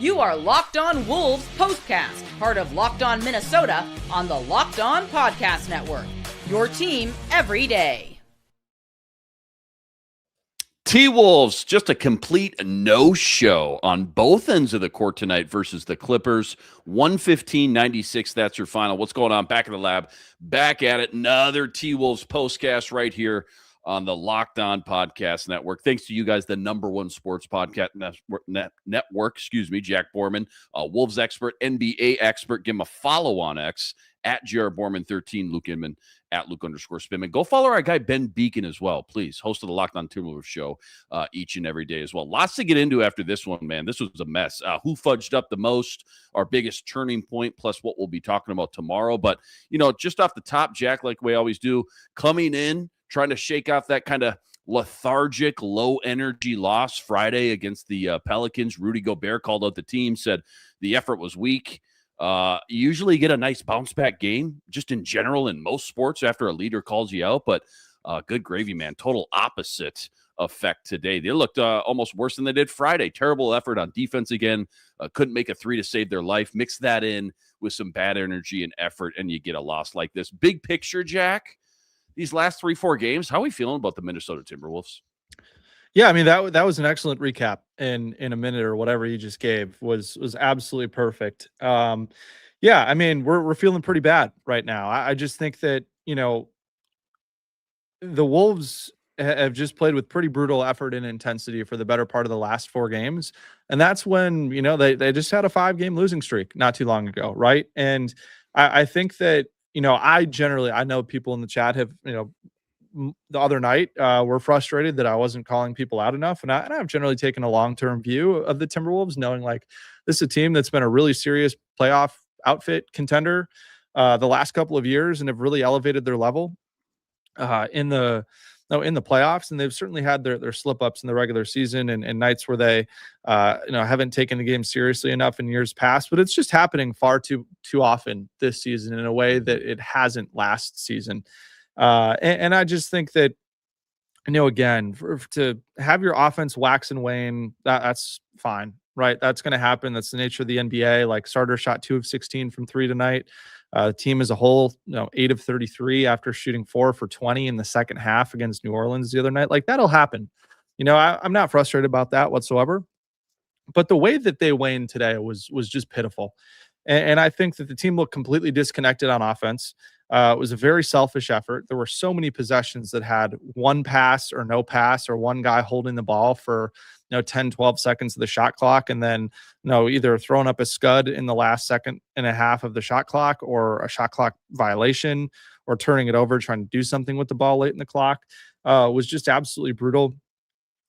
You are Locked On Wolves POSTCAST, part of Locked On Minnesota on the Locked On Podcast Network. Your team every day. T-Wolves, just a complete no-show on both ends of the court tonight versus the Clippers. 115-96, that's your final. What's going on? Back in the lab, back at it. Another T-Wolves postcast right here on the Locked On Podcast Network. Thanks to you guys, the number one sports podcast network, Jack Borman, Wolves expert, NBA expert. Give him a follow on X at Jared Borman13, Luke Inman at Luke_Spinman. Go follow our guy Ben Beacon as well, please. Host of the Locked On Timberwolves show each and every day as well. Lots to get into after this one, man. This was a mess. Who fudged up the most? Our biggest turning point, plus what we'll be talking about tomorrow. But, just off the top, Jack, like we always do, coming in, trying to shake off that kind of lethargic, low-energy loss Friday against the Pelicans. Rudy Gobert called out the team, said the effort was weak. You usually get a nice bounce-back game, just in general in most sports after a leader calls you out, but good gravy, man. Total opposite effect today. They looked almost worse than they did Friday. Terrible effort on defense again. Couldn't make a three to save their life. Mix that in with some bad energy and effort, and you get a loss like this. Big picture, Jack, these last 3-4 games, how are we feeling about the Minnesota Timberwolves? Yeah, I mean, that was an excellent recap in a minute or whatever you just gave was absolutely perfect. Yeah, I mean, we're feeling pretty bad right now. I just think that, the Wolves have just played with pretty brutal effort and intensity for the better part of the last 4 games. And that's when, they just had a 5-game losing streak not too long ago, right? And I think that, I know people in the chat have, the other night were frustrated that I wasn't calling people out enough. And I've generally taken a long-term view of the Timberwolves, knowing like this is a team that's been a really serious playoff outfit contender the last couple of years and have really elevated their level in the playoffs. And they've certainly had their slip-ups in the regular season and nights where they haven't taken the game seriously enough in years past, but it's just happening far too often this season in a way that it hasn't last season. And I just think that, again, to have your offense wax and wane, that's fine, right? That's going to happen. That's the nature of the NBA. Like starter shot 2 of 16 from 3 tonight. The team as a whole, 8 of 33 after shooting 4 for 20 in the second half against New Orleans the other night. Like that'll happen. I'm not frustrated about that whatsoever. But the way that they waned today was just pitiful. And I think that the team looked completely disconnected on offense. It was a very selfish effort. There were so many possessions that had one pass or no pass or one guy holding the ball for 10, 12 seconds of the shot clock and then either throwing up a scud in the last second and a half of the shot clock or a shot clock violation or turning it over, trying to do something with the ball late in the clock. Was just absolutely brutal.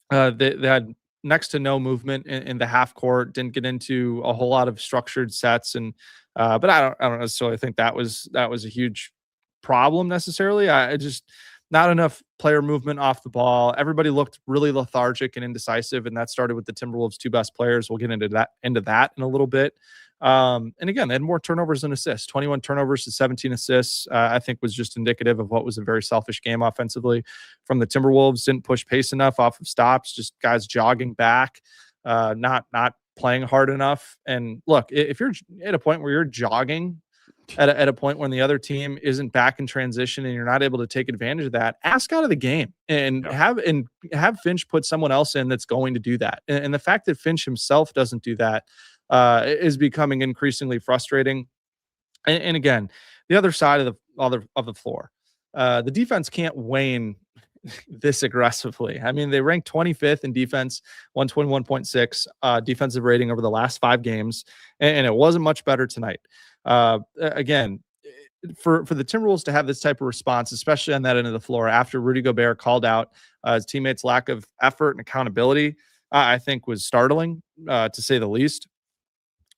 They had next to no movement in the half court, didn't get into a whole lot of structured sets. And but I don't necessarily think that was a huge problem necessarily. I just not enough player movement off the ball. Everybody looked really lethargic and indecisive, and that started with the Timberwolves' 2 best players. We'll get into that in a little bit. And again, they had more turnovers than assists. 21 turnovers to 17 assists. I think was just indicative of what was a very selfish game offensively from the Timberwolves. Didn't push pace enough off of stops. Just guys jogging back, not playing hard enough. And look, if you're at a point where you're jogging at a point when the other team isn't back in transition and you're not able to take advantage of that, ask out of the game and have Finch put someone else in that's going to do that. And the fact that Finch himself doesn't do that is becoming increasingly frustrating. And again, the other side of the floor, the defense can't wane this aggressively. I mean, they ranked 25th in defense, 121.6 defensive rating over the last 5 games, and it wasn't much better tonight. Again, for the Timberwolves to have this type of response, especially on that end of the floor, after Rudy Gobert called out his teammates' lack of effort and accountability, I think was startling, to say the least.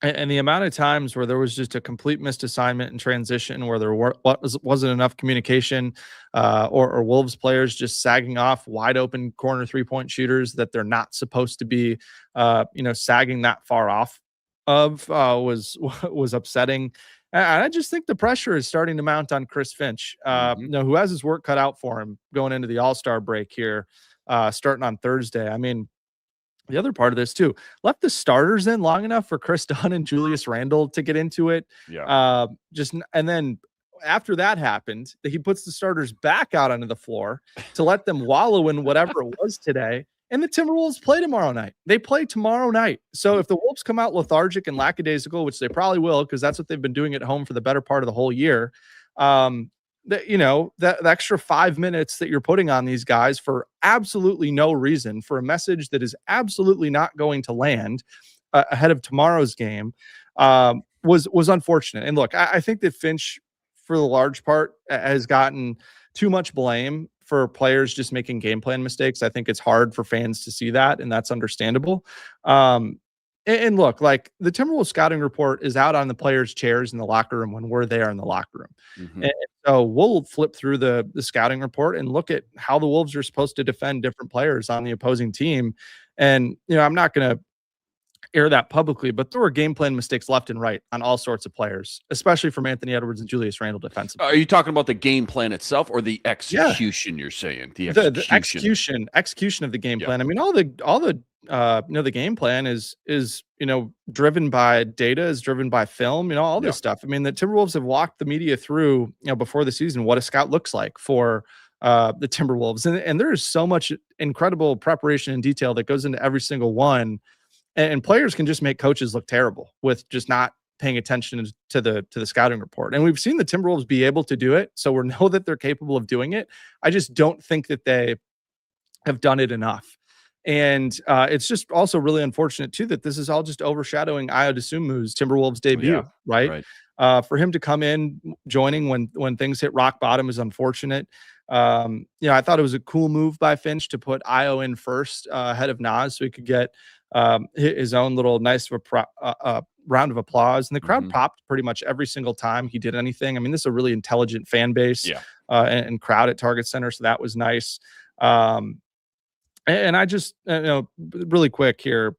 And the amount of times where there was just a complete missed assignment in transition, where there wasn't enough communication, or Wolves players just sagging off wide open corner 3-point shooters that they're not supposed to be, sagging that far off of, was upsetting. And I just think the pressure is starting to mount on Chris Finch, who has his work cut out for him going into the All-Star break here, starting on Thursday. I mean, the other part of this too, left the starters in long enough for Chris Dunn and Julius Randle to get into it. Yeah. And then after that happened, he puts the starters back out onto the floor to let them wallow in whatever it was today. And the Timberwolves play tomorrow night. They play tomorrow night. So if the Wolves come out lethargic and lackadaisical, which they probably will, because that's what they've been doing at home for the better part of the whole year, that extra 5 minutes that you're putting on these guys for absolutely no reason, for a message that is absolutely not going to land ahead of tomorrow's game, was unfortunate. And look, I think that Finch, for the large part, has gotten too much blame for players just making game plan mistakes. I think it's hard for fans to see that, and that's understandable. And look, like, the Timberwolves scouting report is out on the players' chairs in the locker room when we're there in the locker room. Mm-hmm. And so we'll flip through the scouting report and look at how the Wolves are supposed to defend different players on the opposing team. And, I'm not going to air that publicly, but there were game plan mistakes left and right on all sorts of players, especially from Anthony Edwards and Julius Randle defensively. Are you talking about the game plan itself or the execution? Yeah. You're saying the execution of the game plan. I mean, all the the game plan is driven by data, is driven by film, all this stuff. I mean, the Timberwolves have walked the media through, before the season, what a scout looks like for the Timberwolves. And there is so much incredible preparation and detail that goes into every single one. And players can just make coaches look terrible with just not paying attention to the scouting report. And we've seen the Timberwolves be able to do it. So we know that they're capable of doing it. I just don't think that they have done it enough. And it's just also really unfortunate too that this is all just overshadowing Ayo Dosunmu's Timberwolves debut, right? For him to come in joining when things hit rock bottom is unfortunate. I thought it was a cool move by Finch to put Ayo in first ahead of Naz, so he could get his own little nice round of applause. And the crowd popped pretty much every single time he did anything. I mean, this is a really intelligent fan base and crowd at Target Center, so that was nice. And I just, really quick here,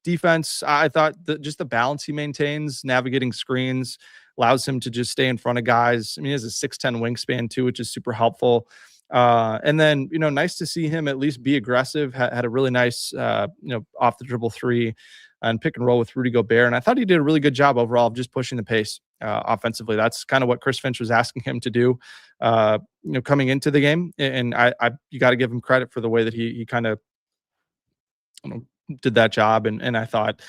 defense, I thought that just the balance he maintains, navigating screens, allows him to just stay in front of guys. I mean, he has a 6'10" wingspan too, which is super helpful. And then, nice to see him at least be aggressive, had a really nice, off the dribble three and pick and roll with Rudy Gobert. And I thought he did a really good job overall of just pushing the pace offensively. That's kind of what Chris Finch was asking him to do, coming into the game. And you got to give him credit for the way that he kind of did that job. And I thought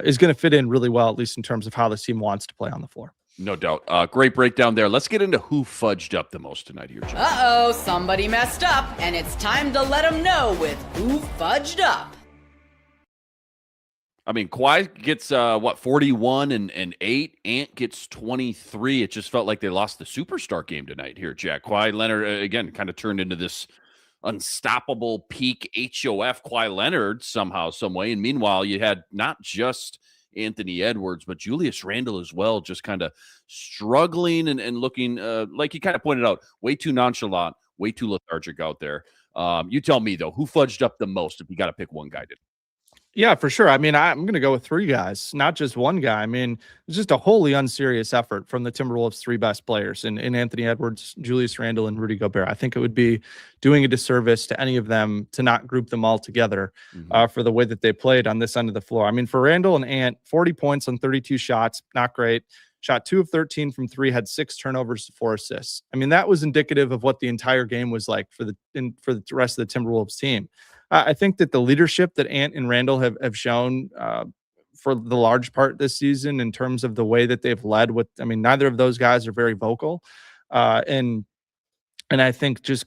is going to fit in really well, at least in terms of how the team wants to play on the floor. No doubt. Great breakdown there. Let's get into who fudged up the most tonight here, Jim. Uh-oh, somebody messed up, and it's time to let them know with who fudged up. I mean, Kawhi gets 41 and 8. Ant gets 23. It just felt like they lost the superstar game tonight here, Jack. Kawhi Leonard again kind of turned into this unstoppable peak HOF Kawhi Leonard somehow, some way. And meanwhile, you had not just Anthony Edwards, but Julius Randle as well, just kind of struggling and looking like you kind of pointed out, way too nonchalant, way too lethargic out there. You tell me though, who fudged up the most if you got to pick one guy to? Yeah, for sure. I mean, I'm going to go with three guys, not just one guy. I mean, it's just a wholly unserious effort from the Timberwolves' three best players in Anthony Edwards, Julius Randle, and Rudy Gobert. I think it would be doing a disservice to any of them to not group them all together for the way that they played on this end of the floor. I mean, for Randle and Ant, 40 points on 32 shots, not great. Shot 2 of 13 from 3, had 6 turnovers, 4 assists. I mean, that was indicative of what the entire game was like for the rest of the Timberwolves team. I think that the leadership that Ant and Randle have shown for the large part this season in terms of the way that they've led with, I mean, neither of those guys are very vocal. And I think just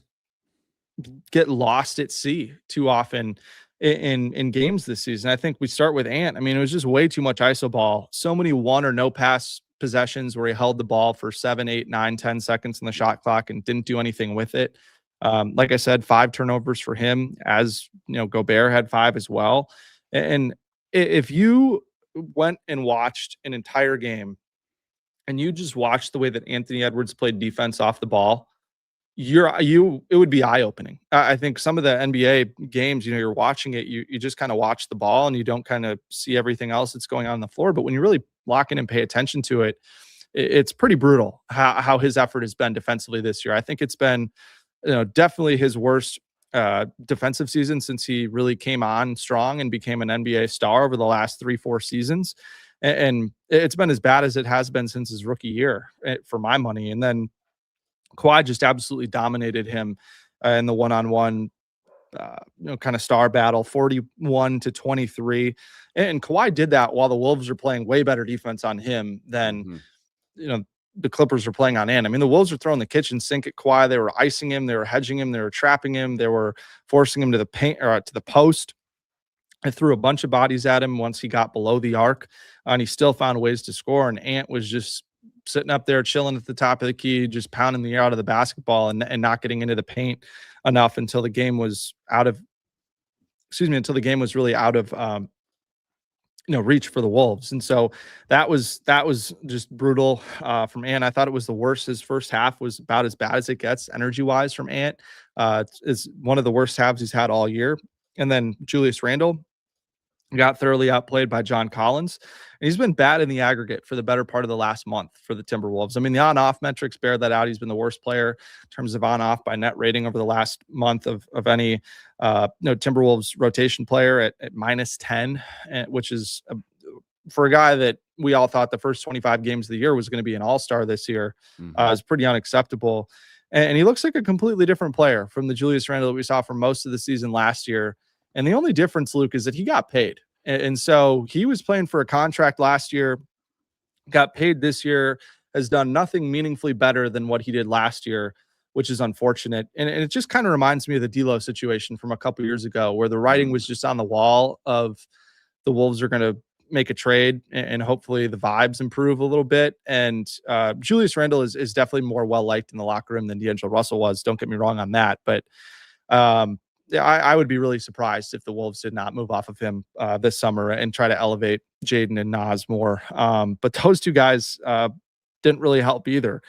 get lost at sea too often in games this season. I think we start with Ant. I mean, it was just way too much ISO ball. So many one or no pass possessions where he held the ball for 7, 8, 9, 10 seconds in the shot clock and didn't do anything with it. Like I said, 5 turnovers for him, as Gobert had 5 as well. And if you went and watched an entire game and you just watched the way that Anthony Edwards played defense off the ball, it would be eye-opening. I think some of the NBA games, you're watching it, you just kind of watch the ball and you don't kind of see everything else that's going on the floor. But when you really lock in and pay attention to it, it's pretty brutal how his effort has been defensively this year. I think it's been definitely his worst defensive season since he really came on strong and became an NBA star over the last 3-4 seasons. And it's been as bad as it has been since his rookie year for my money. And then Kawhi just absolutely dominated him in the one-on-one kind of star battle, 41-23. And Kawhi did that while the Wolves are playing way better defense on him than, the Clippers are playing on Ant. I mean, the Wolves are throwing the kitchen sink at Kawhi. They were icing him. They were hedging him. They were trapping him. They were forcing him to the paint or to the post. I threw a bunch of bodies at him once he got below the arc, and he still found ways to score. And Ant was just sitting up there, chilling at the top of the key, just pounding the air out of the basketball and not getting into the paint enough until the game was really out of reach for the Wolves. And so that was just brutal from Ant. I thought it was the worst. His first half was about as bad as it gets energy wise from Ant. It's one of the worst halves he's had all year. And then Julius Randle got thoroughly outplayed by John Collins. And he's been bad in the aggregate for the better part of the last month for the Timberwolves. I mean, the on-off metrics bear that out. He's been the worst player in terms of on-off by net rating over the last month of any Timberwolves rotation player at -10, which is for a guy that we all thought the first 25 games of the year was going to be an all-star this year, is pretty unacceptable. And he looks like a completely different player from the Julius Randle that we saw for most of the season last year. And the only difference, Luke, is that he got paid. And so he was playing for a contract last year, got paid this year, has done nothing meaningfully better than what he did last year, which is unfortunate. And it just kind of reminds me of the D'Lo situation from a couple of years ago, where the writing was just on the wall of the Wolves are going to make a trade and hopefully the vibes improve a little bit. And Julius Randle is definitely more well-liked in the locker room than D'Angelo Russell was. Don't get me wrong on that. But I would be really surprised if the Wolves did not move off of him this summer and try to elevate Jaden and Naz more. But those two guys didn't really help either,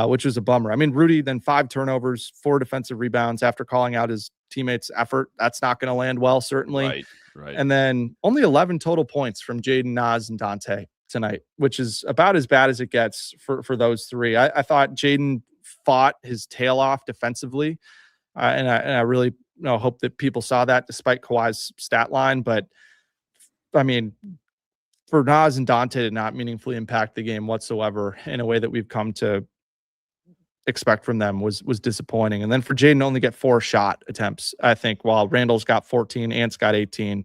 which was a bummer. I mean, Rudy, then 5 turnovers, 4 defensive rebounds after calling out his teammates' effort. That's not going to land well, certainly. Right. And then only 11 total points from Jaden, Naz, and Dante tonight, which is about as bad as it gets for those three. I thought Jaden fought his tail off defensively, and I really hope that people saw that despite Kawhi's stat line. But I mean, for Naz and Dante to not meaningfully impact the game whatsoever in a way that we've come to expect from them was disappointing. And then for Jaden to only get 4 shot attempts, I think, while Randall's got 14, Ant's got 18.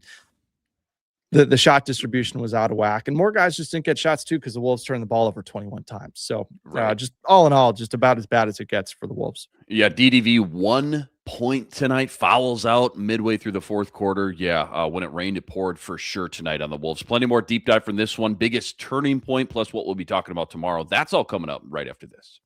The shot distribution was out of whack. And more guys just didn't get shots too because the Wolves turned the ball over 21 times. So just all in all, just about as bad as it gets for the Wolves. Yeah, DDV 1 point tonight, fouls out midway through the fourth quarter. Yeah, when it rained, it poured for sure tonight on the Wolves. Plenty more deep dive from this one. Biggest turning point plus what we'll be talking about tomorrow. That's all coming up right after this.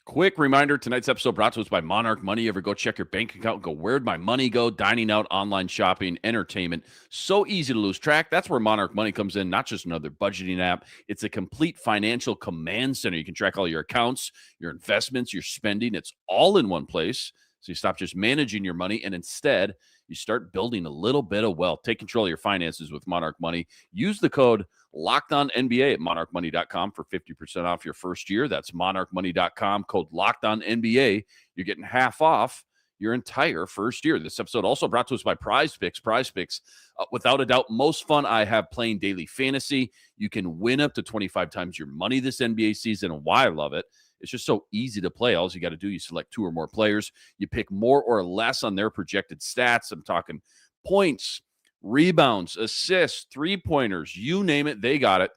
Quick reminder, tonight's episode brought to us by Monarch Money. Ever go check your bank account and go, where'd my money go? Dining out, online shopping, entertainment. So easy to lose track. That's where Monarch Money comes in, not just another budgeting app. It's a complete financial command center. You can track all your accounts, your investments, your spending. It's all in one place. So you stop just managing your money and instead you start building a little bit of wealth. Take control of your finances with Monarch Money. Use the code LOCKEDONNBA at monarchmoney.com for 50% off your first year. That's monarchmoney.com, code LOCKEDONNBA. You're getting half off your entire first year. This episode also brought to us by Prize Picks. Prize Picks, without a doubt, most fun I have playing daily fantasy. You can win up to 25 times your money this NBA season, and why I love it. It's just so easy to play. All you got to do, you select 2 or more players. You pick more or less on their projected stats. I'm talking points, rebounds, assists, 3-pointers, you name it, they got it.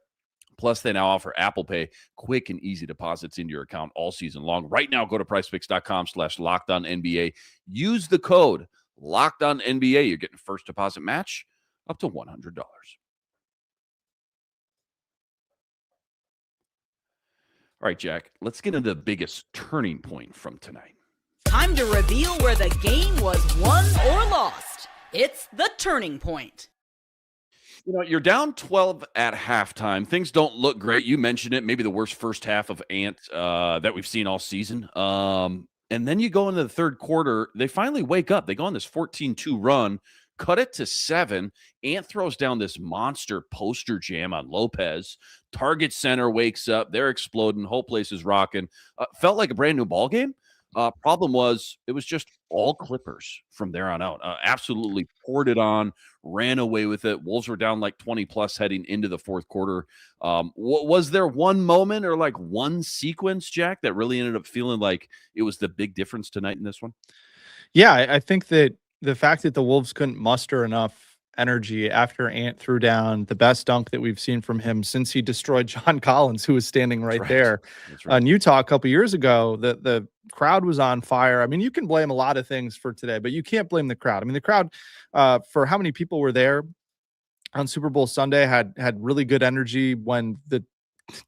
Plus, they now offer Apple Pay, quick and easy deposits into your account all season long. Right now, go to PrizePicks.com/LockedOnNBA. Use the code LockedOnNBA. You're getting first deposit match up to $100. All right, Jack, let's get into the biggest turning point from tonight. Time to reveal where the game was won or lost. It's the turning point. You know, you're down 12 at halftime. Things don't look great. You mentioned it, maybe the worst first half of Ant that we've seen all season. And then you go into the third quarter. They finally wake up. They go on this 14-2 run, cut it to 7. Ant throws down this monster poster jam on Lopez. Target center wakes up. They're exploding. Whole place is rocking. Felt like a brand new ball game. Problem was, it was just all Clippers from there on out. Absolutely poured it on, ran away with it. Wolves were down like 20 plus heading into the fourth quarter. Was there one moment or like one sequence, Jack, that really ended up feeling like it was the big difference tonight in this one? Yeah, I think that the fact that the Wolves couldn't muster enough energy after Ant threw down the best dunk that we've seen from him since he destroyed John Collins, who was standing right there. That's right. In Utah a couple years ago, the crowd was on fire. I mean, you can blame a lot of things for today, but you can't blame the crowd. I mean, the crowd, for how many people were there on Super Bowl Sunday, had really good energy when the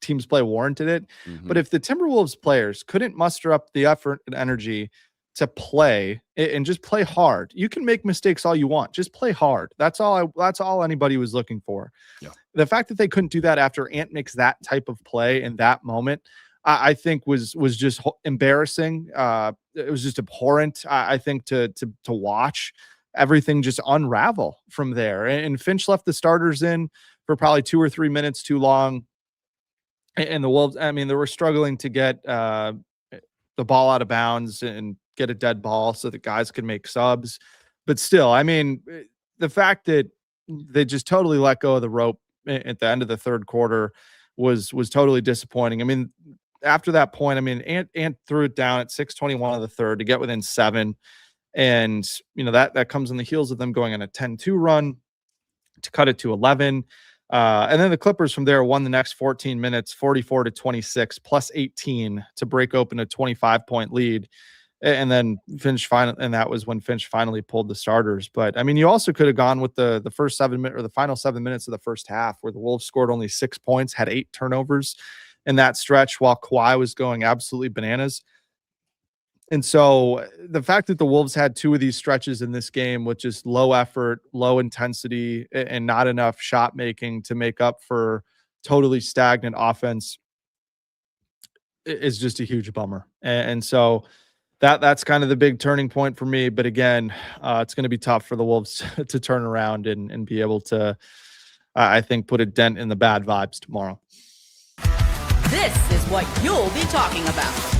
team's play warranted it. But if the Timberwolves players couldn't muster up the effort and energy to play and just play hard, you can make mistakes all you want. Just play hard. That's all anybody was looking for. Yeah. The fact that they couldn't do that after Ant makes that type of play in that moment, I think was just embarrassing. It was just abhorrent. I think to watch everything just unravel from there. And Finch left the starters in for probably 2 or 3 minutes too long. And the Wolves, I mean, they were struggling to get the ball out of bounds and get a dead ball so that guys could make subs. But still, I mean, the fact that they just totally let go of the rope at the end of the third quarter was totally disappointing. I mean, after that point, I mean, Ant threw it down at 6:21 of the third to get within 7. And, you know, that comes on the heels of them going on a 10-2 run to cut it to 11. And then the Clippers from there won the next 14 minutes, 44-26, plus 18 to break open a 25-point lead. And then that was when Finch finally pulled the starters. But I mean, you also could have gone with the first 7 minutes or the final 7 minutes of the first half, where the Wolves scored only 6 points, had 8 turnovers in that stretch, while Kawhi was going absolutely bananas. And so the fact that the Wolves had 2 of these stretches in this game with just low effort, low intensity, and not enough shot making to make up for totally stagnant offense is just a huge bummer. And so that's kind of the big turning point for me. But again, it's going to be tough for the Wolves to turn around and be able to, I think, put a dent in the bad vibes tomorrow. This is what you'll be talking about.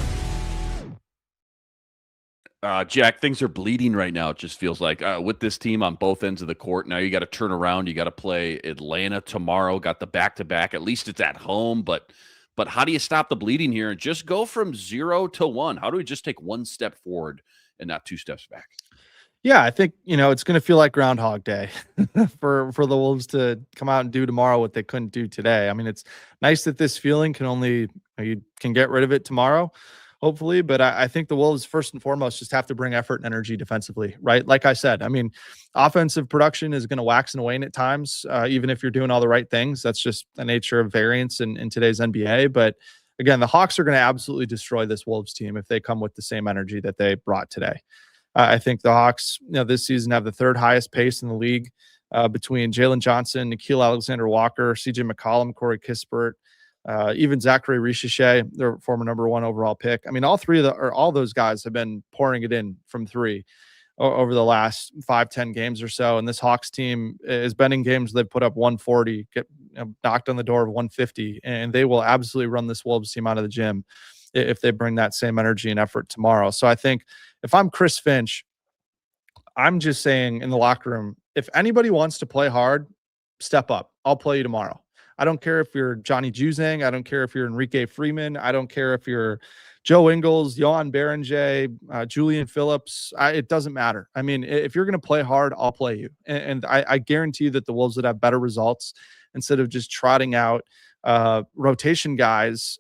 Jack, things are bleeding right now. It just feels like with this team on both ends of the court. Now you got to turn around. You got to play Atlanta tomorrow. Got the back-to-back. At least it's at home. But how do you stop the bleeding here and just go from 0 to 1? How do we just take 1 step forward and not 2 steps back? Yeah, I think, you know, it's going to feel like Groundhog Day for the Wolves to come out and do tomorrow what they couldn't do today. I mean, it's nice that this feeling you can get rid of it tomorrow, hopefully. But I think the Wolves, first and foremost, just have to bring effort and energy defensively, right? Like I said, I mean, offensive production is going to wax and wane at times, even if you're doing all the right things. That's just the nature of variance in today's NBA. But again, the Hawks are going to absolutely destroy this Wolves team if they come with the same energy that they brought today. I think the Hawks, this season have the 3rd highest pace in the league between Jalen Johnson, Nickeil Alexander-Walker, CJ McCollum, Corey Kispert, even Zachary Richichet, their former number 1 overall pick. I mean, all those guys have been pouring it in from 3 over the last 5-10 games or so. And this Hawks team has been in games they've put up 140, get knocked on the door of 150, and they will absolutely run this Wolves team out of the gym if they bring that same energy and effort tomorrow. So I think if I'm Chris Finch, I'm just saying in the locker room, if anybody wants to play hard, step up. I'll play you tomorrow. I don't care if you're Johnny Juzang. I don't care if you're Enrique Freeman. I don't care if you're Joe Ingles, Johan Berenger, Julian Phillips. It doesn't matter. I mean, if you're going to play hard, I'll play you. And I guarantee you that the Wolves would have better results instead of just trotting out rotation guys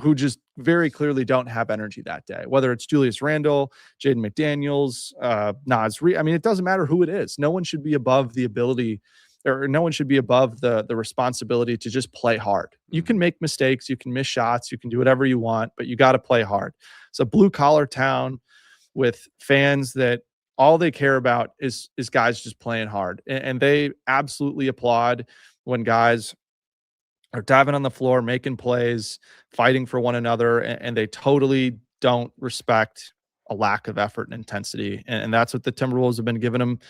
who just very clearly don't have energy that day, whether it's Julius Randle, Jaden McDaniels, Naz Reid. I mean, it doesn't matter who it is. No one should be above the ability, or no one should be above the responsibility to just play hard. You can make mistakes, you can miss shots, you can do whatever you want, but you got to play hard. It's a blue collar town with fans that all they care about is guys just playing hard. And they absolutely applaud when guys are diving on the floor, making plays, fighting for one another, and they totally don't respect a lack of effort and intensity. And that's what the Timberwolves have been giving them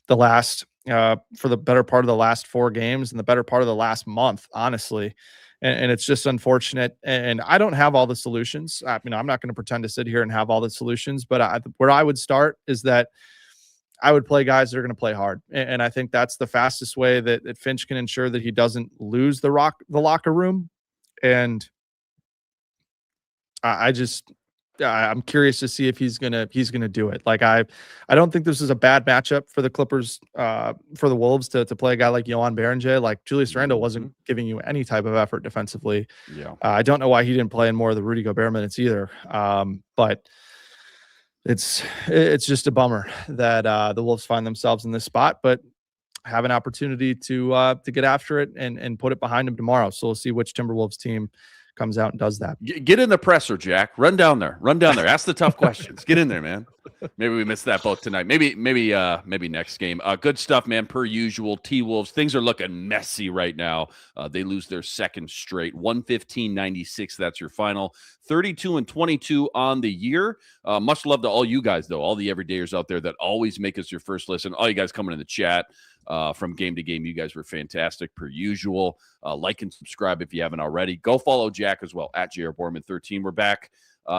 the last, for the better part of the last 4 games and the better part of the last month, honestly. and it's just unfortunate. And I don't have all the solutions. I'm not going to pretend to sit here and have all the solutions, but where I would start is that I would play guys that are going to play hard. And I think that's the fastest way that Finch can ensure that he doesn't lose the locker room. And I'm curious to see if he's gonna do it. Like I don't think this is a bad matchup for the Clippers, for the Wolves to play a guy like Johan Berenger. Like Julius Randle wasn't giving you any type of effort defensively. Yeah, I don't know why he didn't play in more of the Rudy Gobert minutes either. But it's just a bummer that the Wolves find themselves in this spot, but have an opportunity to get after it and put it behind them tomorrow. So we'll see which Timberwolves team comes out and does that. get in the presser, Jack. Run down there. Ask the tough questions. Get in there, man. Maybe we missed that boat tonight. Maybe next game. Good stuff, man. Per usual, T-Wolves. Things are looking messy right now. They lose their second straight. 115-96. That's your final. 32-22 on the year. Much love to all you guys, though. All the everydayers out there that always make us your first listen. All you guys coming in the chat. From game to game, you guys were fantastic per usual. Like and subscribe if you haven't already. Go follow Jack as well at JR Borman 13. We're back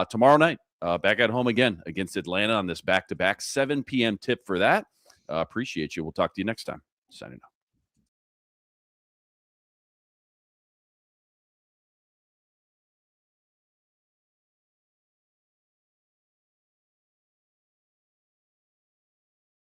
tomorrow night, back at home again against Atlanta on this back-to-back 7 p.m. tip for that. Appreciate you. We'll talk to you next time. Signing off.